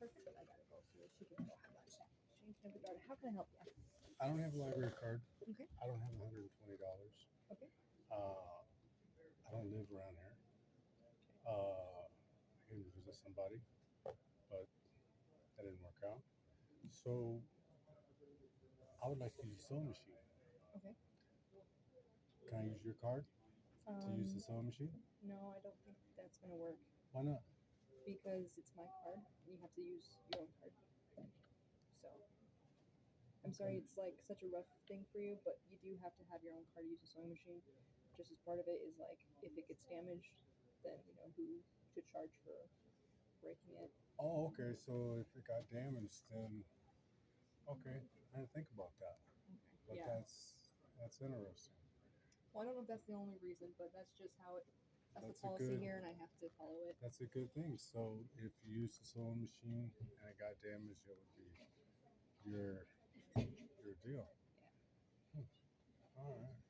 perfect. I gotta go so she can go have lunch. She can have the daughter. How can I help you? I don't have a library card. Okay. I don't have $120. Okay. I don't live around here. I came to visit somebody, but that didn't work out. So I would like to use a sewing machine. Okay. Can I use your card to use the sewing machine? No, I don't think that's gonna work Why not? because it's my card. You have to use your own card. So I'm sorry, it's like such a rough thing for you, but you do have to have your own card to use a sewing machine. Just as part of it is like if it gets damaged, then you know who to charge for breaking it. Oh, okay. So if it got damaged, then okay. I didn't think about that, Okay. but Yeah. that's interesting. Well, I don't know if that's the only reason, but that's just how it. That's That's the a policy good- here, and I have to follow it. That's a good thing. So if you use the sewing machine and it got damaged, it would be your deal. Yeah. All right.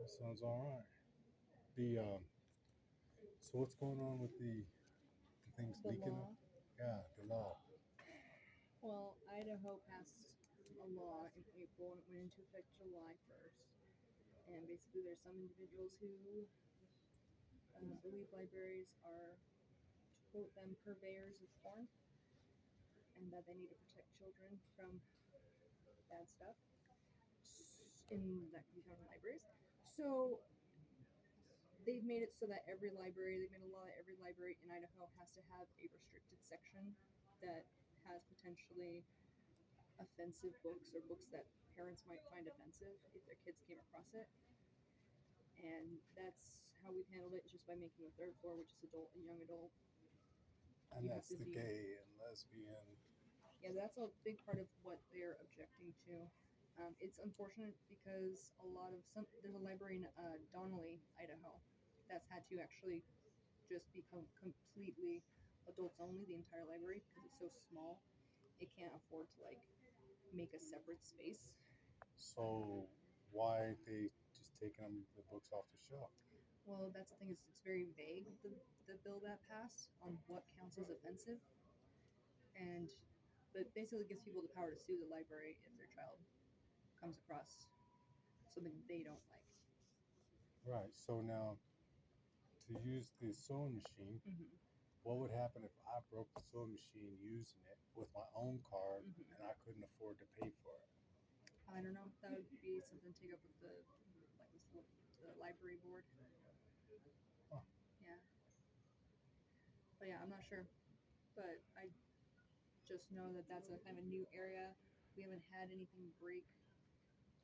That sounds all right. The so what's going on with the things The leaking? law. Yeah, the law. Well, Idaho passed a law in April and it went into effect July 1st. And basically, there's some individuals who believe libraries are, to quote them, purveyors of porn, and that they need to protect children from bad stuff that can be found in libraries. So they've made it so that they've made a law that every library in Idaho has to have a restricted section that has potentially offensive books or books that parents might find offensive if their kids came across it. And that's how we've handled it, just by making the third floor, which is adult and young adult. And You have that's to the be- gay and lesbian. Yeah, that's a big part of what they're objecting to. It's unfortunate because there's a library in Donnelly, Idaho, that's had to actually just become completely adults only, the entire library, because it's so small. It can't afford to like make a separate space. So why aren't they just taking the books off the shelf? Well, that's the thing, is it's very vague, the bill that passed, on what counts as offensive, and but basically gives people the power to sue the library if their child comes across something they don't like. Right. So now to use the sewing machine, Mm-hmm. what would happen if I broke the sewing machine using it with my own card Mhm. and I couldn't afford to pay for it? I don't know. That would be something to take up with the library board. Huh. Yeah. But yeah, I'm not sure. But I just know that that's a kind of a new area. We haven't had anything break,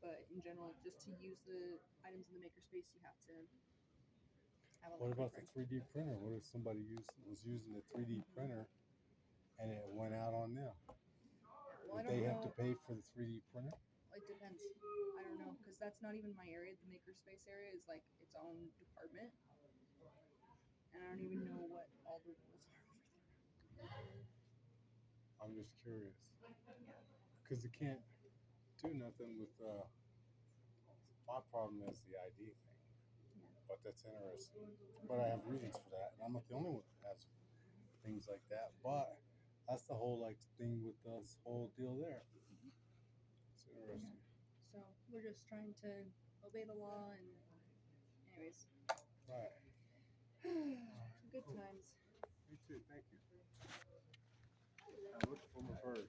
but in general, just to use the items in the makerspace, you have to have a What library about the card. 3D printer? What if somebody was using the 3D printer and it went out on them? Well, I Would don't they know. have to pay for the 3D printer? It depends. I don't know, because that's not even my area. The makerspace area is like its own department, and I don't even know what all the rules are over there. I'm just curious. Yeah. Because you can't do nothing with my problem is the ID thing. Yeah. But that's interesting. But I have reasons for that. And I'm not the only one that has things like that. But that's the whole like thing with this whole deal there. It's interesting. So we're just trying to obey the law, and anyways, Right. good Cool. times. Me too. Thank you. I'm looking for my bird.